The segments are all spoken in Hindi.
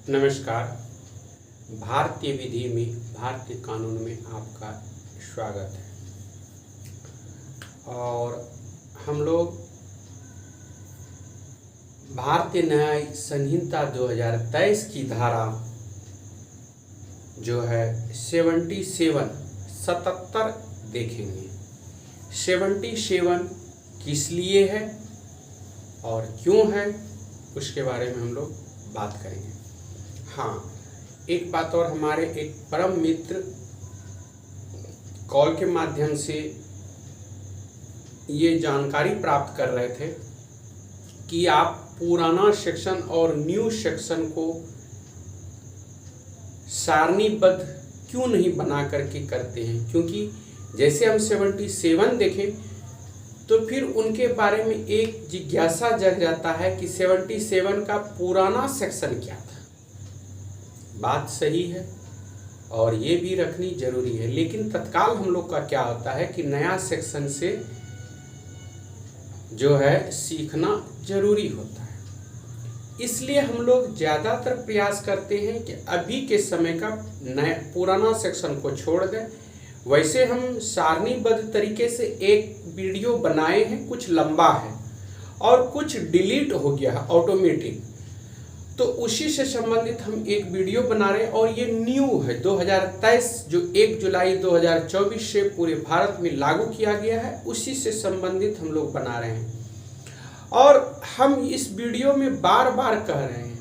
नमस्कार। भारतीय विधि में, भारतीय कानून में आपका स्वागत है। और हम लोग भारतीय न्याय संहिता 2023 की धारा जो है 77 देखेंगे। 77 किस लिए है और क्यों है, उसके बारे में हम लोग बात करेंगे। हाँ, एक बात और, हमारे एक परम मित्र कॉल के माध्यम से ये जानकारी प्राप्त कर रहे थे कि आप पुराना सेक्शन और न्यू सेक्शन को सारणीबद्ध क्यों नहीं बना करके करते हैं, क्योंकि जैसे हम 77 देखें तो फिर उनके बारे में एक जिज्ञासा जग जाता है कि 77 का पुराना सेक्शन क्या था। बात सही है और ये भी रखनी जरूरी है, लेकिन तत्काल हम लोग का क्या होता है कि नया सेक्शन से जो है सीखना जरूरी होता है। इसलिए हम लोग ज़्यादातर प्रयास करते हैं कि अभी के समय का नया पुराना सेक्शन को छोड़ दें। वैसे हम सारणीबद्ध तरीके से एक वीडियो बनाए हैं, कुछ लंबा है और कुछ डिलीट हो गया है ऑटोमेटिक, तो उसी से संबंधित हम एक वीडियो बना रहे हैं। और ये न्यू है 2023 जो 1 जुलाई 2024 से पूरे भारत में लागू किया गया है, उसी से संबंधित हम लोग बना रहे हैं। और हम इस वीडियो में बार बार कह रहे हैं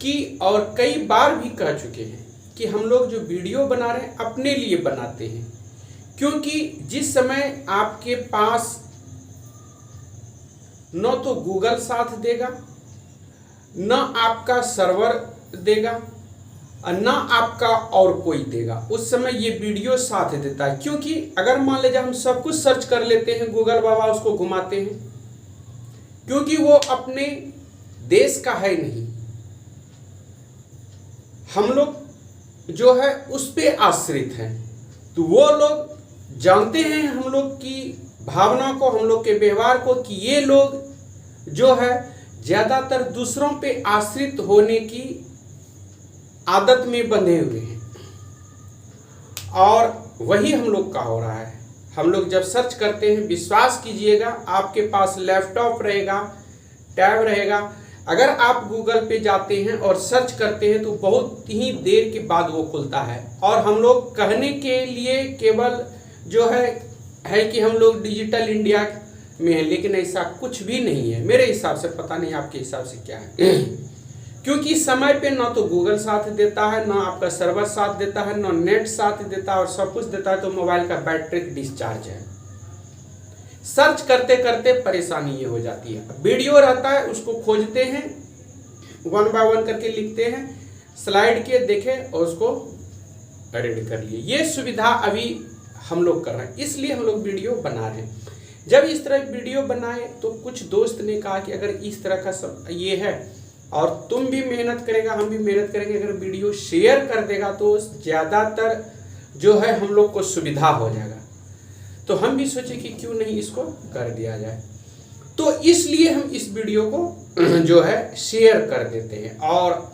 कि, और कई बार भी कह चुके हैं कि हम लोग जो वीडियो बना रहे हैं अपने लिए बनाते हैं, क्योंकि जिस समय आपके पास न तो गूगल साथ देगा, न आपका सर्वर देगा, न आपका और कोई देगा, उस समय ये वीडियो साथ देता है। क्योंकि अगर मान लीजिए हम सब कुछ सर्च कर लेते हैं, गूगल बाबा उसको घुमाते हैं, क्योंकि वो अपने देश का है नहीं, हम लोग जो है उस पे आश्रित हैं, तो वो लोग जानते हैं हम लोग की भावना को, हम लोग के व्यवहार को, कि ये लोग जो है ज्यादातर दूसरों पे आश्रित होने की आदत में बंधे हुए हैं। और वही हम लोग का हो रहा है। हम लोग जब सर्च करते हैं, विश्वास कीजिएगा, आपके पास लैपटॉप रहेगा, टैब रहेगा, अगर आप गूगल पे जाते हैं और सर्च करते हैं तो बहुत ही देर के बाद वो खुलता है। और हम लोग कहने के लिए केवल जो है कि हम लोग डिजिटल इंडिया में है, लेकिन ऐसा कुछ भी नहीं है मेरे हिसाब से। पता नहीं आपके हिसाब से क्या है। क्योंकि समय पे ना तो गूगल साथ देता है, ना आपका सर्वर साथ देता है, ना नेट साथ देता है, और सब कुछ देता है तो मोबाइल का बैटरी डिस्चार्ज है। सर्च करते करते परेशानी ये हो जाती है। वीडियो रहता है, उसको खोजते हैं, 1 बाय 1 करके लिखते हैं, स्लाइड के देखें और उसको एडिट कर लिए। ये सुविधा अभी हम लोग कर रहे हैं, इसलिए हम लोग वीडियो बना रहे हैं। जब इस तरह वीडियो बनाए तो कुछ दोस्त ने कहा कि अगर इस तरह का सब ये है और तुम भी मेहनत करेगा, हम भी मेहनत करेंगे, अगर वीडियो शेयर कर देगा तो ज़्यादातर जो है हम लोग को सुविधा हो जाएगा। तो हम भी सोचे कि क्यों नहीं इसको कर दिया जाए, तो इसलिए हम इस वीडियो को जो है शेयर कर देते हैं। और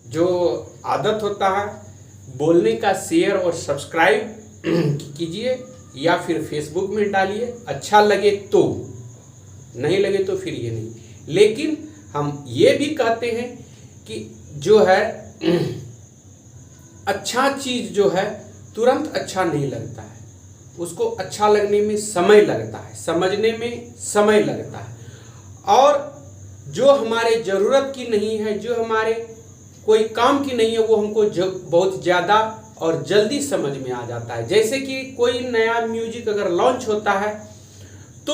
जो आदत होता है बोलने का, शेयर और सब्सक्राइब कीजिए या फिर फेसबुक में डालिए, अच्छा लगे तो, नहीं लगे तो फिर ये नहीं। लेकिन हम ये भी कहते हैं कि जो है अच्छा चीज जो है तुरंत अच्छा नहीं लगता है, उसको अच्छा लगने में समय लगता है, समझने में समय लगता है। और जो हमारे ज़रूरत की नहीं है, जो हमारे कोई काम की नहीं है, वो हमको बहुत ज़्यादा और जल्दी समझ में आ जाता है। जैसे कि कोई नया म्यूजिक अगर लॉन्च होता है तो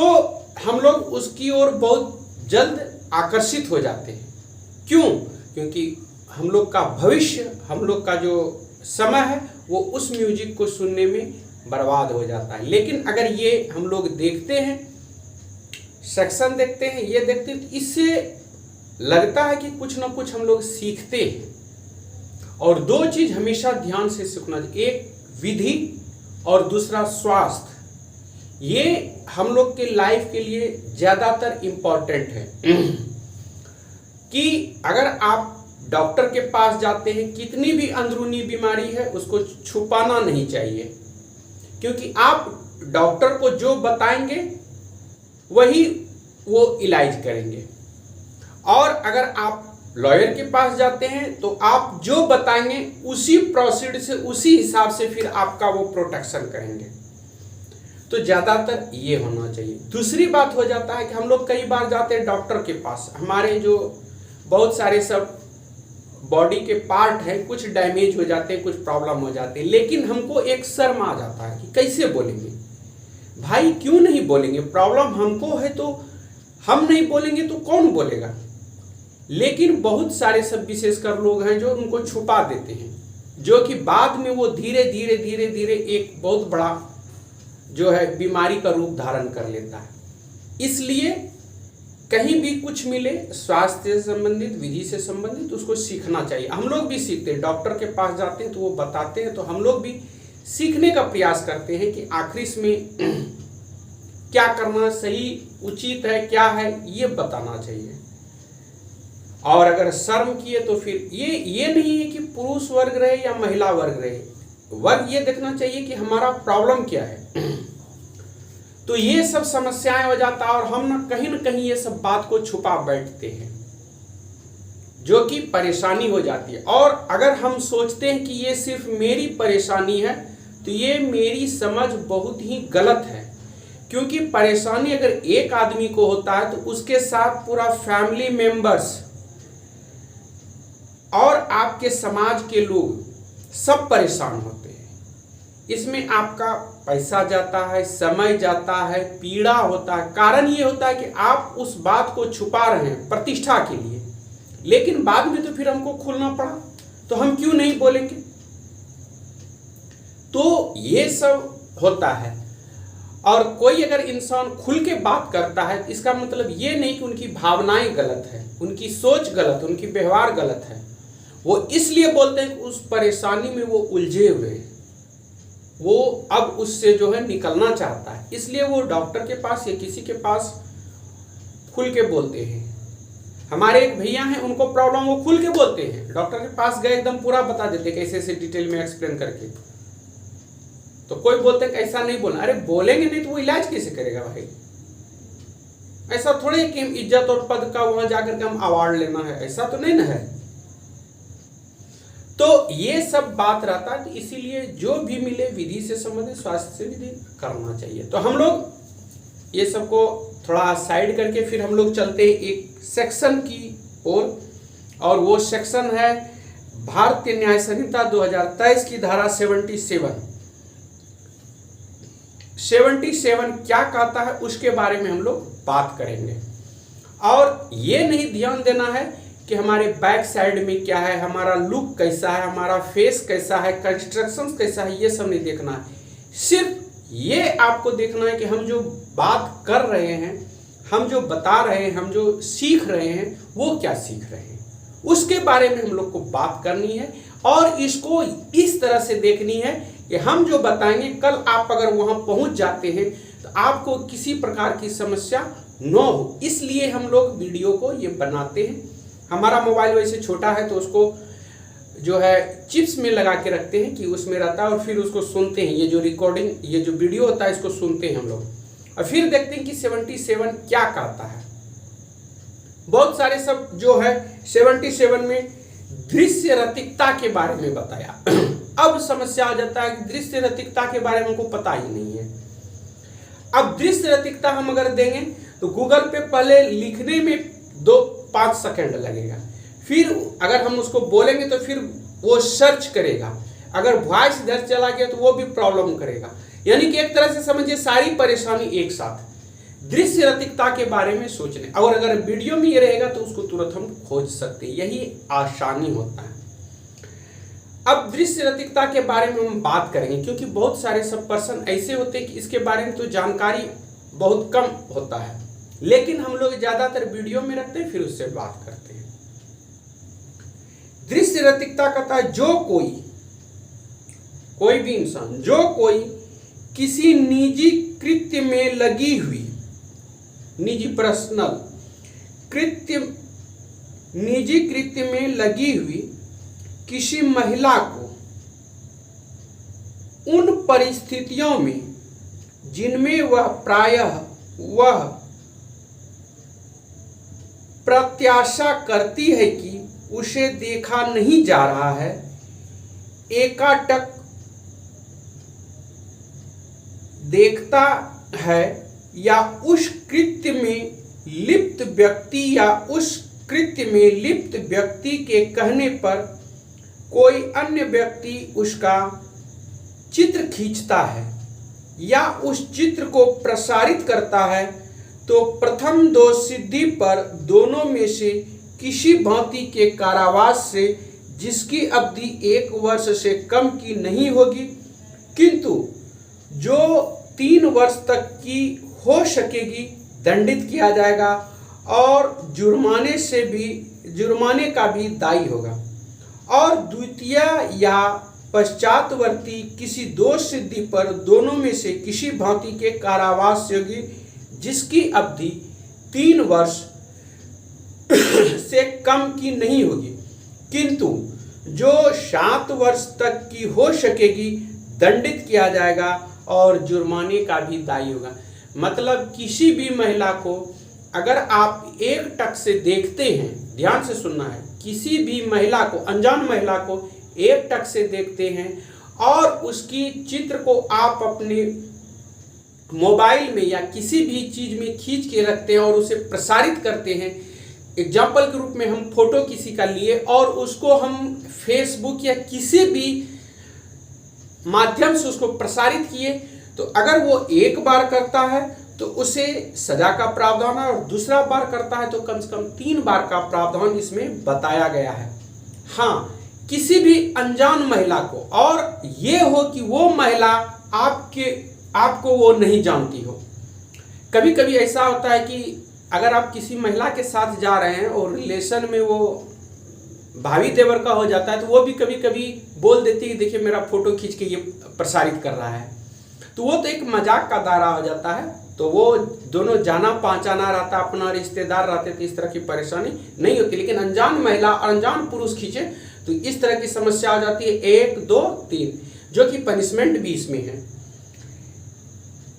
हम लोग उसकी ओर बहुत जल्द आकर्षित हो जाते हैं। क्यों? क्योंकि हम लोग का भविष्य, हम लोग का जो समय है वो उस म्यूजिक को सुनने में बर्बाद हो जाता है। लेकिन अगर ये हम लोग देखते हैं, सेक्शन देखते हैं, ये देखते हैं, तो इससे लगता है कि कुछ ना कुछ हम लोग सीखते हैं। और दो चीज हमेशा ध्यान से सीखना चाहिए, एक विधि और दूसरा स्वास्थ्य। ये हम लोग के लाइफ के लिए ज़्यादातर इम्पॉर्टेंट है। कि अगर आप डॉक्टर के पास जाते हैं, कितनी भी अंदरूनी बीमारी है उसको छुपाना नहीं चाहिए, क्योंकि आप डॉक्टर को जो बताएंगे वही वो इलाज करेंगे। और अगर आप लॉयर के पास जाते हैं तो आप जो बताएंगे उसी प्रोसीड से, उसी हिसाब से फिर आपका वो प्रोटेक्शन करेंगे। तो ज़्यादातर ये होना चाहिए। दूसरी बात हो जाता है कि हम लोग कई बार जाते हैं डॉक्टर के पास, हमारे जो बहुत सारे सब बॉडी के पार्ट हैं कुछ डैमेज हो जाते हैं, कुछ प्रॉब्लम हो जाती है, लेकिन हमको एक शर्म आ जाता है कि कैसे बोलेंगे। भाई क्यों नहीं बोलेंगे? प्रॉब्लम हमको है तो हम नहीं बोलेंगे तो कौन बोलेगा? लेकिन बहुत सारे सब विशेषकर लोग हैं जो उनको छुपा देते हैं, जो कि बाद में वो धीरे धीरे धीरे धीरे एक बहुत बड़ा जो है बीमारी का रूप धारण कर लेता है। इसलिए कहीं भी कुछ मिले स्वास्थ्य से संबंधित, विधि से संबंधित, उसको सीखना चाहिए। हम लोग भी सीखते हैं, डॉक्टर के पास जाते हैं तो वो बताते हैं, तो हम लोग भी सीखने का प्रयास करते हैं कि आखिर इसमें क्या करना सही उचित है, क्या है, ये बताना चाहिए। और अगर शर्म किए तो फिर ये नहीं है कि पुरुष वर्ग रहे या महिला वर्ग रहे, वर्ग ये देखना चाहिए कि हमारा प्रॉब्लम क्या है। तो ये सब समस्याएं हो जाता है और हम ना कहीं ये सब बात को छुपा बैठते हैं, जो कि परेशानी हो जाती है। और अगर हम सोचते हैं कि ये सिर्फ मेरी परेशानी है तो ये मेरी समझ बहुत ही गलत है, क्योंकि परेशानी अगर एक आदमी को होता है तो उसके साथ पूरा फैमिली मेंबर्स और आपके समाज के लोग सब परेशान होते हैं। इसमें आपका पैसा जाता है, समय जाता है, पीड़ा होता है। कारण ये होता है कि आप उस बात को छुपा रहे हैं प्रतिष्ठा के लिए, लेकिन बाद में तो फिर हमको खोलना पड़ा, तो हम क्यों नहीं बोलेंगे? तो ये सब होता है। और कोई अगर इंसान खुल के बात करता है, इसका मतलब ये नहीं कि उनकी भावनाएं गलत है, उनकी सोच गलत, उनकी व्यवहार गलत है। वो इसलिए बोलते हैं कि उस परेशानी में वो उलझे हुए हैं, वो अब उससे जो है निकलना चाहता है, इसलिए वो डॉक्टर के पास या किसी के पास खुल के बोलते हैं। हमारे एक भैया हैं, उनको प्रॉब्लम, वो खुल के बोलते हैं, डॉक्टर के पास गए एकदम पूरा बता देते कैसे ऐसे डिटेल में एक्सप्लेन करके। तो कोई बोलते हैं ऐसा नहीं बोलना। अरे बोलेंगे नहीं तो वो इलाज कैसे करेगा भाई? ऐसा थोड़े कि इज्जत और पद का वहां जाकर के हम अवार्ड लेना है, ऐसा तो नहीं ना है। तो ये सब बात रहता है, तो इसीलिए जो भी मिले विधि से संबंधित, स्वास्थ्य से विधि करना चाहिए। तो हम लोग ये सबको थोड़ा साइड करके फिर हम लोग चलते हैं एक सेक्शन की ओर, और वो सेक्शन है भारतीय न्याय संहिता 2023 की धारा 77 क्या कहता है उसके बारे में हम लोग बात करेंगे। और ये नहीं ध्यान देना है कि हमारे बैक साइड में क्या है, हमारा लुक कैसा है, हमारा फेस कैसा है, कंस्ट्रक्शन कैसा है, ये सब नहीं देखना है। सिर्फ ये आपको देखना है कि हम जो बात कर रहे हैं, हम जो बता रहे हैं, हम जो सीख रहे हैं, वो क्या सीख रहे हैं, उसके बारे में हम लोग को बात करनी है। और इसको इस तरह से देखनी है कि हम जो बताएंगे, कल आप अगर वहां पहुंच जाते हैं तो आपको किसी प्रकार की समस्या न हो। इसलिए हम लोग वीडियो को ये बनाते हैं। हमारा मोबाइल वैसे छोटा है तो उसको जो है चिप्स में लगा के रखते हैं कि उसमें रहता है, और फिर उसको सुनते हैं। ये जो रिकॉर्डिंग, ये जो वीडियो होता है, इसको सुनते हैं हम लोग, और फिर देखते हैं कि 77 क्या कहता है। बहुत सारे सब जो है 77 में दृश्य रतिकता के बारे में बताया। अब समस्या आ जाता है कि दृश्य रतिकता के बारे में हमको पता ही नहीं है। अब दृश्य रतिकता हम अगर देंगे तो गूगल पे पहले लिखने में 2-5 सेकंड लगेगा, फिर अगर हम उसको बोलेंगे तो फिर वो सर्च करेगा। अगर वॉइस इधर चला गया तो वो भी प्रॉब्लम करेगा। यानी कि एक तरह से समझिए सारी परेशानी एक साथ दृश्य रतिकता के बारे में सोचने, और अगर वीडियो में ये रहेगा तो उसको तुरंत हम खोज सकते हैं। यही आसानी होता है। अब दृश्य रतिकता के बारे में हम बात करेंगे, क्योंकि बहुत सारे सब पर्सन ऐसे होते हैं कि इसके बारे में तो जानकारी बहुत कम होता है, लेकिन हम लोग ज्यादातर वीडियो में रखते हैं, फिर उससे बात करते हैं। दृश्य रतिकता कहता है जो कोई भी इंसान, जो कोई किसी निजी कृत्य में लगी हुई, निजी पर्सनल कृत्य निजी कृत्य में लगी हुई किसी महिला को उन परिस्थितियों में जिनमें वह प्रायः प्रत्याशा करती है कि उसे देखा नहीं जा रहा है, एकाटक देखता है, या उस कृत्य में लिप्त व्यक्ति के कहने पर कोई अन्य व्यक्ति उसका चित्र खींचता है या उस चित्र को प्रसारित करता है, तो प्रथम दोष सिद्धि पर दोनों में से किसी भांति के कारावास से, जिसकी अवधि 1 वर्ष से कम की नहीं होगी, किंतु जो 3 वर्ष तक की हो सकेगी, दंडित किया जाएगा और जुर्माने का भी दायी होगा। और द्वितीय या पश्चातवर्ती किसी दोष सिद्धि पर दोनों में से किसी भांति के कारावास से होगी, जिसकी अवधि 3 वर्ष से कम की नहीं होगी, किंतु जो 7 वर्ष तक की हो सकेगी, दंडित किया जाएगा और जुर्माने का भी दायी होगा। मतलब किसी भी महिला को अगर आप एक टक से देखते हैं, ध्यान से सुनना है, किसी भी महिला को, अनजान महिला को एक टक से देखते हैं और उसकी चित्र को आप अपने मोबाइल में या किसी भी चीज में खींच के रखते हैं और उसे प्रसारित करते हैं, एग्जाम्पल के रूप में हम फोटो किसी का लिए और उसको हम फेसबुक या किसी भी माध्यम से उसको प्रसारित किए, तो अगर वो एक बार करता है तो उसे सजा का प्रावधान है और दूसरा बार करता है तो कम से कम 3 बार का प्रावधान इसमें बताया गया है। हाँ, किसी भी अनजान महिला को, और ये हो कि वो महिला आपको वो नहीं जानती हो। कभी कभी ऐसा होता है कि अगर आप किसी महिला के साथ जा रहे हैं और रिलेशन में वो भाभी देवर का हो जाता है, तो वो भी कभी कभी बोल देती है देखिए मेरा फोटो खींच के ये प्रसारित कर रहा है, तो वो तो एक मजाक का दायरा हो जाता है। तो वो दोनों जाना पहचाना रहता, अपना रिश्तेदार रहते, तो इस तरह की परेशानी नहीं होती। लेकिन अनजान महिला और अनजान पुरुष खींचे तो इस तरह की समस्या हो जाती है, 1, 2, 3, जो कि पनिशमेंट भी इसमें है।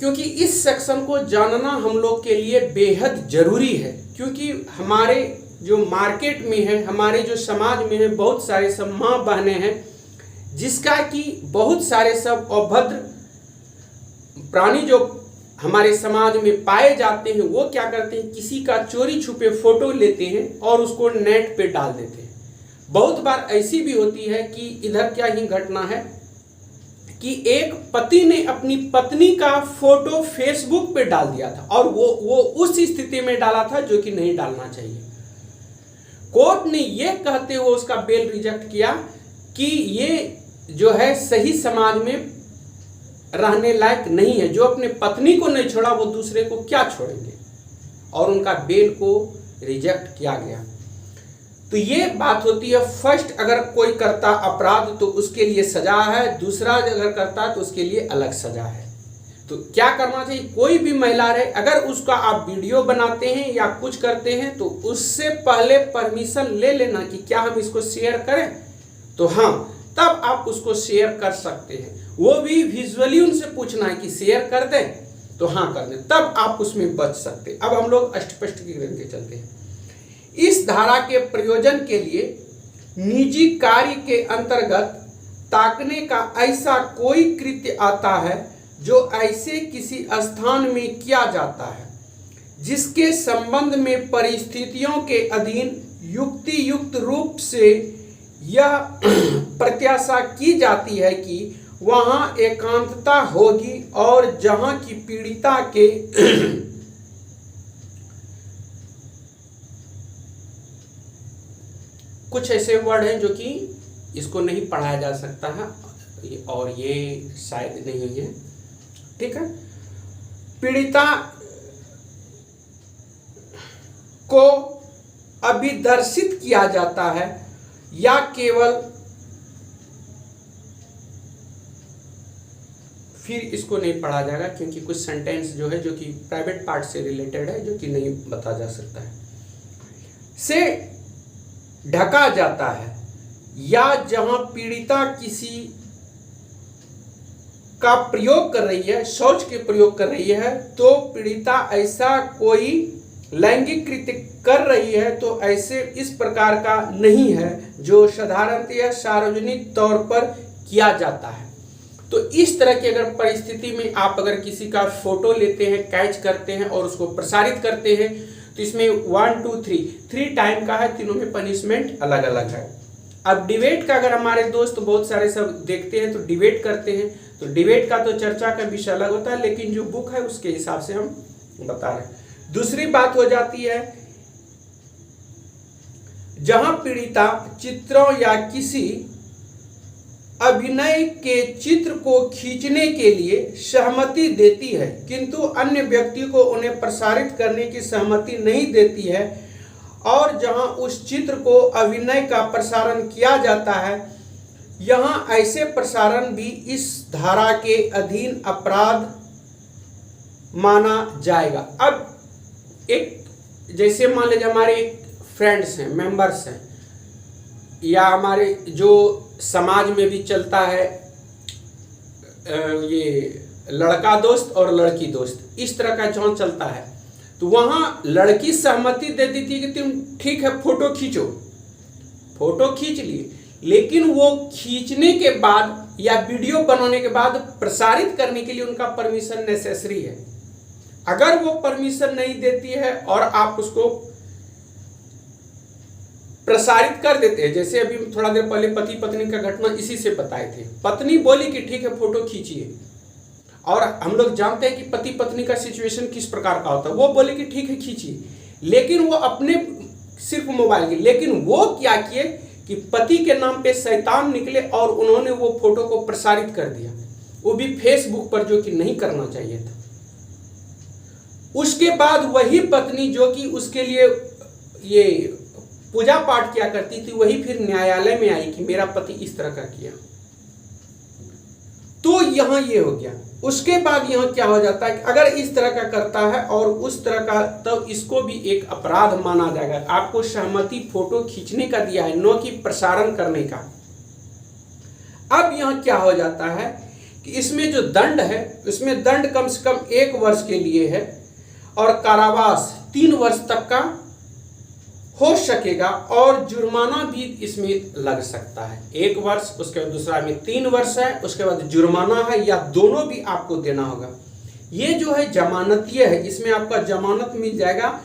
क्योंकि इस सेक्शन को जानना हम लोग के लिए बेहद जरूरी है, क्योंकि हमारे जो मार्केट में है, हमारे जो समाज में है, बहुत सारे सब माँ बहनें हैं जिसका कि बहुत सारे सब अभद्र प्राणी जो हमारे समाज में पाए जाते हैं, वो क्या करते हैं, किसी का चोरी छुपे फोटो लेते हैं और उसको नेट पे डाल देते हैं। बहुत बार ऐसी भी होती है कि इधर क्या ही घटना है कि एक पति ने अपनी पत्नी का फोटो फेसबुक पे डाल दिया था और वो उस स्थिति में डाला था जो कि नहीं डालना चाहिए। कोर्ट ने ये कहते हुए उसका बेल रिजेक्ट किया कि ये जो है सही समाज में रहने लायक नहीं है, जो अपने पत्नी को नहीं छोड़ा वो दूसरे को क्या छोड़ेंगे, और उनका बेल को रिजेक्ट किया गया। तो ये बात होती है, फर्स्ट अगर कोई करता अपराध तो उसके लिए सजा है, दूसरा अगर करता तो उसके लिए अलग सजा है। तो क्या करना चाहिए, कोई भी महिला रहे, अगर उसका आप वीडियो बनाते हैं या कुछ करते हैं तो उससे पहले परमिशन ले लेना कि क्या हम इसको शेयर करें, तो हाँ, तब आप उसको शेयर कर सकते हैं। वो भी विजुअली उनसे पूछना है कि शेयर कर दें, तो हाँ कर दें, तब आप उसमें बच सकते। अब हम लोग अष्टपष्ट की ग्रंथ के चलते हैं। इस धारा के प्रयोजन के लिए निजी कार्य के अंतर्गत ताकने का ऐसा कोई कृत्य आता है जो ऐसे किसी स्थान में किया जाता है जिसके संबंध में परिस्थितियों के अधीन युक्ति युक्त रूप से यह प्रत्याशा की जाती है कि वहां एकांतता होगी और जहां की पीड़िता के कुछ ऐसे वर्ड हैं जो कि इसको नहीं पढ़ाया जा सकता है और ये शायद नहीं है, ठीक है। पीड़िता को अभिदर्शित किया जाता है या केवल, फिर इसको नहीं पढ़ा जाएगा क्योंकि कुछ सेंटेंस जो है जो कि प्राइवेट पार्ट से रिलेटेड है जो कि नहीं बता जा सकता है। से ढका जाता है या जहां पीड़िता किसी का प्रयोग कर रही है, शौच के प्रयोग कर रही है, तो पीड़िता ऐसा कोई लैंगिक कृत्य कर रही है तो ऐसे इस प्रकार का नहीं है जो साधारणतः सार्वजनिक तौर पर किया जाता है। तो इस तरह की अगर परिस्थिति में आप अगर किसी का फोटो लेते हैं, कैच करते हैं और उसको प्रसारित करते हैं, तो इसमें 1 2 3 टाइम का है, तीनों में पनिशमेंट अलग अलग है। अब डिबेट का अगर हमारे दोस्त बहुत सारे सब देखते हैं तो डिबेट करते हैं, तो डिबेट का तो चर्चा का विषय अलग होता है, लेकिन जो बुक है उसके हिसाब से हम बता रहे हैं। दूसरी बात हो जाती है जहां पीड़िता चित्रों या किसी अभिनय के चित्र को खींचने के लिए सहमति देती है किंतु अन्य व्यक्ति को उन्हें प्रसारित करने की सहमति नहीं देती है, और जहां उस चित्र को अभिनय का प्रसारण किया जाता है, यहां ऐसे प्रसारण भी इस धारा के अधीन अपराध माना जाएगा। अब एक जैसे मान लीजिए हमारे फ्रेंड्स हैं, मेंबर्स हैं, या हमारे जो समाज में भी चलता है ये लड़का दोस्त और लड़की दोस्त, इस तरह का जहाँ चलता है, तो वहाँ लड़की सहमति दे देती है कि तुम ठीक है फोटो खींचो, फोटो खींच लिए, लेकिन वो खींचने के बाद या वीडियो बनाने के बाद प्रसारित करने के लिए उनका परमिशन नेसेसरी है। अगर वो परमिशन नहीं देती है और आप उसको प्रसारित कर देते हैं, जैसे अभी थोड़ा देर पहले पति पत्नी का घटना इसी से बताए थे, पत्नी बोली कि ठीक है फोटो खींचिए, और हम लोग जानते हैं कि पति पत्नी का सिचुएशन किस प्रकार का होता है, वो बोले कि ठीक है खींचिए, लेकिन वो अपने सिर्फ मोबाइल की, लेकिन वो क्या किए कि पति के नाम पे शैतान निकले और उन्होंने वो फोटो को प्रसारित कर दिया, वो भी फेसबुक पर, जो कि नहीं करना चाहिए था। उसके बाद वही पत्नी जो कि उसके लिए ये पूजा पाठ किया करती थी, वही फिर न्यायालय में आई कि मेरा पति इस तरह का किया, तो यहां ये हो गया। उसके बाद यहां क्या हो जाता है कि अगर इस तरह का करता है और उस तरह का, तब इसको भी एक अपराध माना जाएगा। आपको सहमति फोटो खींचने का दिया है, न कि प्रसारण करने का। अब यहां क्या हो जाता है कि इसमें जो दंड है, उसमें दंड कम से कम 1 वर्ष के लिए है और कारावास 3 वर्ष तक का हो सकेगा, और जुर्माना भी इसमें लग सकता है। 1 वर्ष, उसके बाद दूसरा में 3 वर्ष है, उसके बाद जुर्माना है, या दोनों भी आपको देना होगा। ये जो है जमानतीय है, इसमें आपका जमानत मिल जाएगा,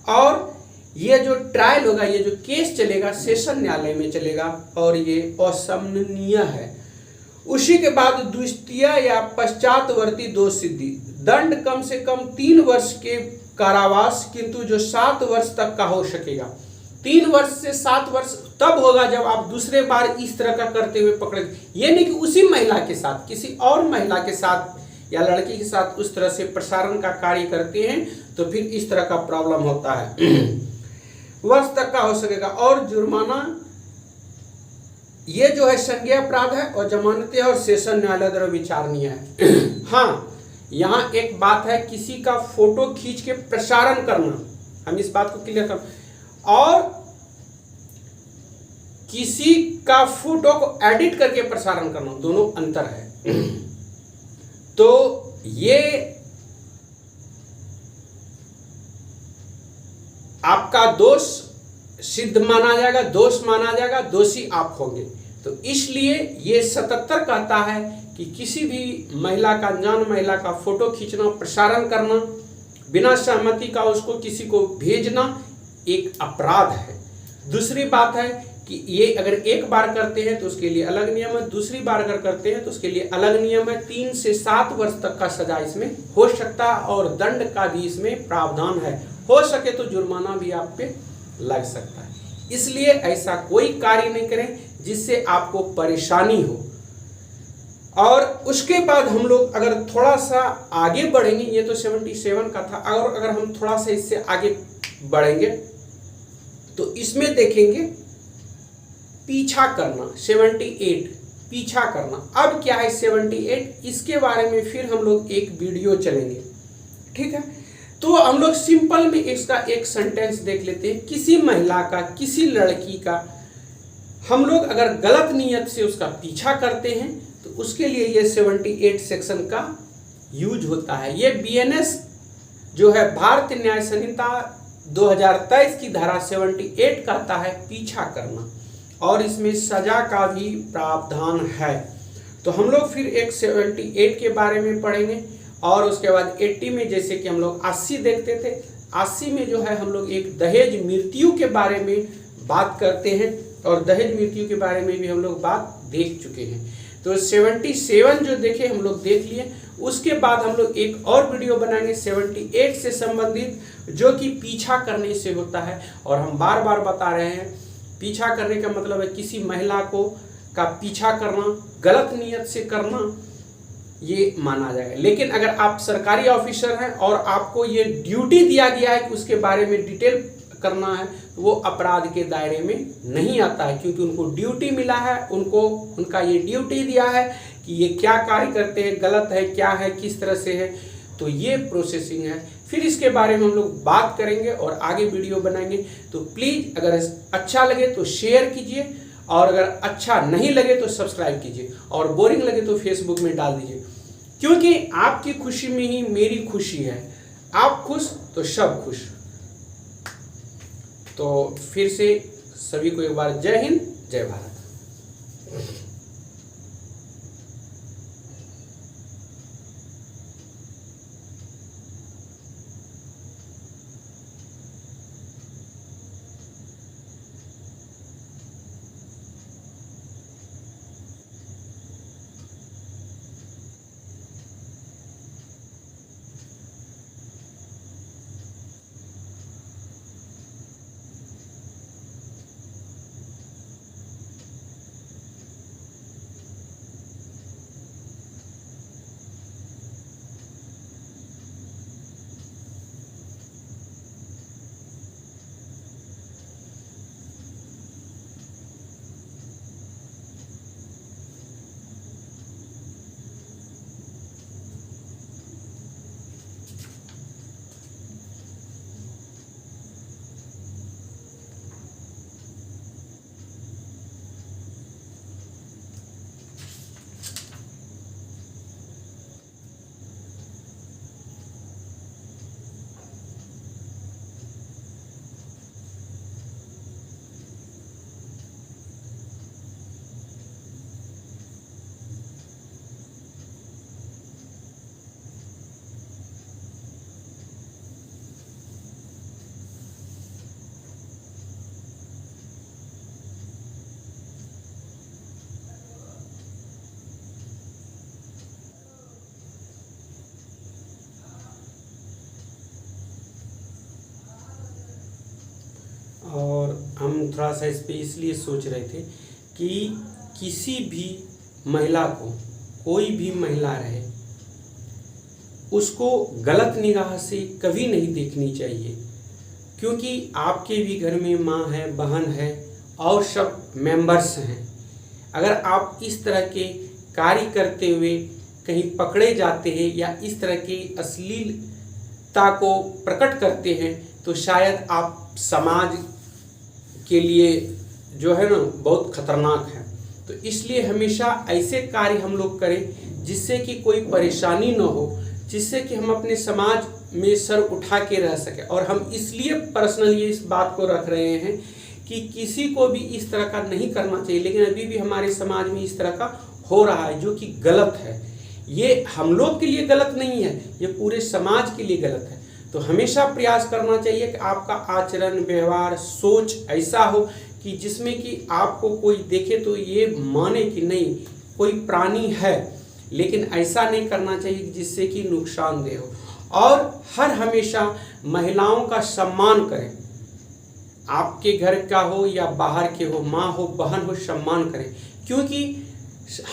और ये जो ट्रायल होगा, ये जो केस चलेगा सेशन न्यायालय में चलेगा, और ये असमनीय है। उसी के बाद द्वितीय या पश्चातवर्ती दोष सिद्धि, दंड कम से कम 3 वर्ष के कारावास, किंतु जो 7 वर्ष तक का हो सकेगा। 3 वर्ष से 7 वर्ष तब होगा जब आप दूसरे बार इस तरह का करते हुए पकड़े, ये नहीं कि उसी महिला के साथ, किसी और महिला के साथ या लड़की के साथ उस तरह से प्रसारण का कार्य करते हैं, तो फिर इस तरह का प्रॉब्लम होता है। वर्ष तक का हो सकेगा, और जुर्माना ये जो है संज्ञेय अपराध है और जमानती है और सेशन न्यायालय द्वारा विचारणीय है। हाँ, यहाँ एक बात है, किसी का फोटो खींच के प्रसारण करना, हम इस बात को क्लियर कर, और किसी का फोटो को एडिट करके प्रसारण करना, दोनों अंतर है। तो ये आपका दोष सिद्ध माना जाएगा, दोष माना जाएगा, दोषी आप होंगे। तो इसलिए ये 77 कहता है कि किसी भी महिला का, अनजान महिला का फोटो खींचना, प्रसारण करना, बिना सहमति का उसको किसी को भेजना एक अपराध है। दूसरी बात है कि ये अगर एक बार करते हैं तो उसके लिए अलग नियम है, दूसरी बार अगर करते हैं तो उसके लिए अलग नियम है। 3 से 7 वर्ष तक का सजा इसमें हो सकता है, और दंड का भी इसमें प्रावधान है, हो सके तो जुर्माना भी आप पे लग सकता है। इसलिए ऐसा कोई कार्य नहीं करें जिससे आपको परेशानी हो। और उसके बाद हम लोग अगर थोड़ा सा आगे बढ़ेंगे, ये तो 77 का था, और अगर हम थोड़ा सा इससे आगे बढ़ेंगे तो इसमें देखेंगे पीछा करना, 78 पीछा करना। अब क्या है 78, इसके बारे में फिर हम लोग एक वीडियो चलेंगे, ठीक है। तो हम लोग सिंपल में इसका एक सेंटेंस देख लेते हैं। किसी महिला का, किसी लड़की का हम लोग अगर गलत नीयत से उसका पीछा करते हैं तो उसके लिए ये 78 सेक्शन का यूज होता है। ये BNS जो है भारतीय न्याय संहिता 2023 की धारा 78 कहता है पीछा करना, और इसमें सजा का भी प्रावधान है। तो हम लोग फिर एक 78 के बारे में पढ़ेंगे, और उसके बाद 80 में जैसे कि हम लोग 80 देखते थे, 80 में जो है हम लोग एक दहेज मृत्यु के बारे में बात करते हैं, और दहेज मृत्यु के बारे में भी हम लोग बात देख चुके हैं। तो 77 जो देखे हम लोग देख लिए। उसके बाद हम लोग एक और वीडियो बनाएंगे 78 से संबंधित, जो कि पीछा करने से होता है। और हम बार बार बता रहे हैं, पीछा करने का मतलब है किसी महिला को का पीछा करना, गलत नीयत से करना, ये माना जाएगा। लेकिन अगर आप सरकारी ऑफिसर हैं और आपको ये ड्यूटी दिया गया है कि उसके बारे में डिटेल करना है, तो वो अपराध के दायरे में नहीं आता है, क्योंकि उनको ड्यूटी मिला है, उनका ये ड्यूटी दिया है कि ये क्या कार्य करते हैं, गलत है, क्या है, किस तरह से है। तो ये प्रोसेसिंग है। फिर इसके बारे में हम लोग बात करेंगे और आगे वीडियो बनाएंगे। तो प्लीज़ अगर अच्छा लगे तो शेयर कीजिए, और अगर अच्छा नहीं लगे तो सब्सक्राइब कीजिए, और बोरिंग लगे तो फेसबुक में डाल दीजिए, क्योंकि आपकी खुशी में ही मेरी खुशी है। आप खुश तो सब खुश। तो फिर से सभी को एक बार जय हिंद, जय भारत। और हम थोड़ा सा इस पे इसलिए सोच रहे थे कि किसी भी महिला को, कोई भी महिला रहे, उसको गलत निगाह से कभी नहीं देखनी चाहिए, क्योंकि आपके भी घर में माँ है, बहन है और सब मेंबर्स हैं। अगर आप इस तरह के कार्य करते हुए कहीं पकड़े जाते हैं या इस तरह की अश्लीलता को प्रकट करते हैं, तो शायद आप समाज के लिए जो है ना बहुत खतरनाक है। तो इसलिए हमेशा ऐसे कार्य हम लोग करें जिससे कि कोई परेशानी न हो, जिससे कि हम अपने समाज में सर उठा के रह सके। और हम इसलिए पर्सनली इस बात को रख रहे हैं कि किसी को भी इस तरह का नहीं करना चाहिए, लेकिन अभी भी हमारे समाज में इस तरह का हो रहा है, जो कि गलत है। ये हम लोग के लिए गलत नहीं है, ये पूरे समाज के लिए गलत है। तो हमेशा प्रयास करना चाहिए कि आपका आचरण, व्यवहार, सोच ऐसा हो कि जिसमें कि आपको कोई देखे तो ये माने कि नहीं कोई प्राणी है, लेकिन ऐसा नहीं करना चाहिए जिससे कि नुकसानदेह हो। और हर हमेशा महिलाओं का सम्मान करें, आपके घर का हो या बाहर के हो, माँ हो, बहन हो, सम्मान करें। क्योंकि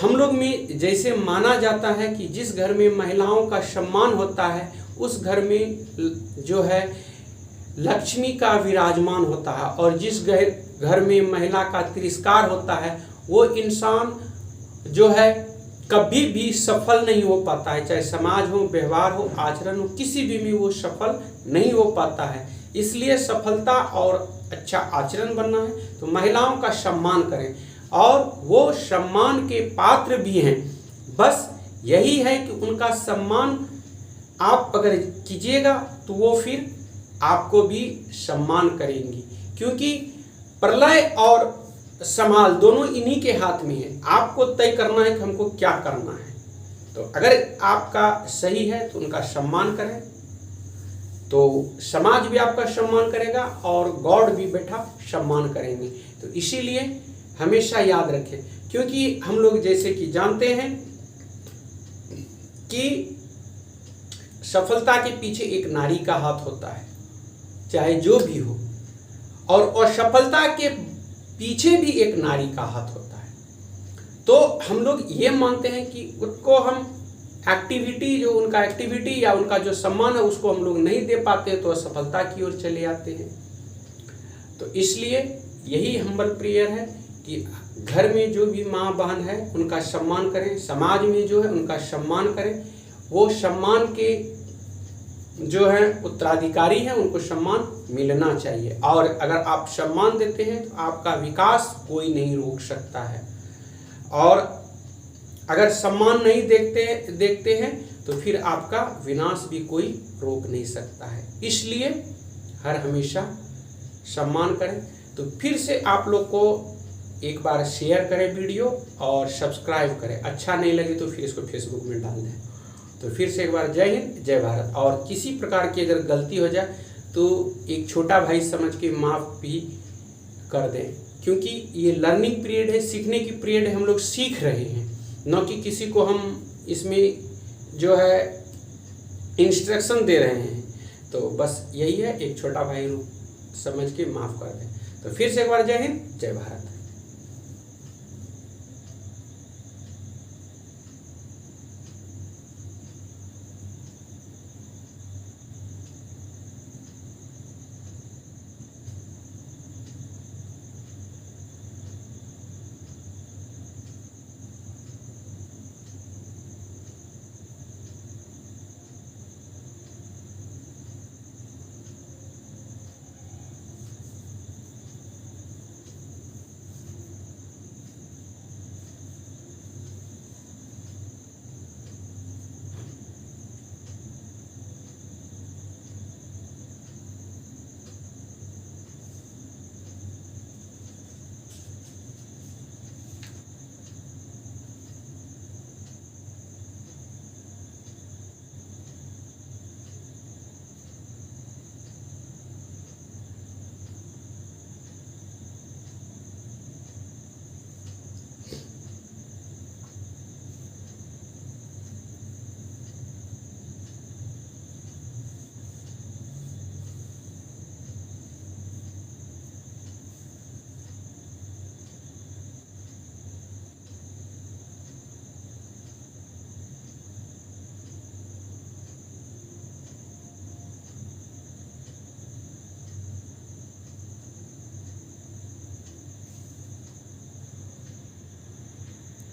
हम लोग में जैसे माना जाता है कि जिस घर में महिलाओं का सम्मान होता है उस घर में जो है लक्ष्मी का विराजमान होता है, और जिस घर में महिला का तिरस्कार होता है वो इंसान जो है कभी भी सफल नहीं हो पाता है, चाहे समाज हो, व्यवहार हो, आचरण हो, किसी भी में वो सफल नहीं हो पाता है। इसलिए सफलता और अच्छा आचरण बनना है तो महिलाओं का सम्मान करें और वो सम्मान के पात्र भी हैं। बस यही है कि उनका सम्मान आप अगर कीजिएगा तो वो फिर आपको भी सम्मान करेंगी, क्योंकि प्रलय और संभाल दोनों इन्हीं के हाथ में है। आपको तय करना है कि हमको क्या करना है। तो अगर आपका सही है तो उनका सम्मान करें तो समाज भी आपका सम्मान करेगा और गॉड भी बैठा सम्मान करेंगे। तो इसीलिए हमेशा याद रखें, क्योंकि हम लोग जैसे कि जानते हैं कि सफलता के पीछे एक नारी का हाथ होता है, चाहे जो भी हो, और असफलता के पीछे भी एक नारी का हाथ होता है। तो हम लोग ये मानते हैं कि उसको हम एक्टिविटी, जो उनका एक्टिविटी या उनका जो सम्मान है उसको हम लोग नहीं दे पाते तो असफलता की ओर चले आते हैं। तो इसलिए यही हम्बल प्रेयर है कि घर में जो भी माँ बहन है उनका सम्मान करें, समाज में जो है उनका सम्मान करें, वो सम्मान के जो है उत्तराधिकारी हैं उनको सम्मान मिलना चाहिए। और अगर आप सम्मान देते हैं तो आपका विकास कोई नहीं रोक सकता है, और अगर सम्मान नहीं देखते हैं तो फिर आपका विनाश भी कोई रोक नहीं सकता है। इसलिए हर हमेशा सम्मान करें। तो फिर से आप लोग को एक बार शेयर करें वीडियो और सब्सक्राइब करें। अच्छा नहीं लगे तो फिर इसको फेसबुक में डाल दें। तो फिर से एक बार जय हिंद, जय भारत। और किसी प्रकार की अगर गलती हो जाए तो एक छोटा भाई समझ के माफ़ भी कर दें, क्योंकि ये लर्निंग पीरियड है, सीखने की पीरियड है। हम लोग सीख रहे हैं, न कि किसी को हम इसमें जो है इंस्ट्रक्शन दे रहे हैं। तो बस यही है, एक छोटा भाई समझ के माफ़ कर दें। तो फिर से एक बार जय हिंद, जय भारत।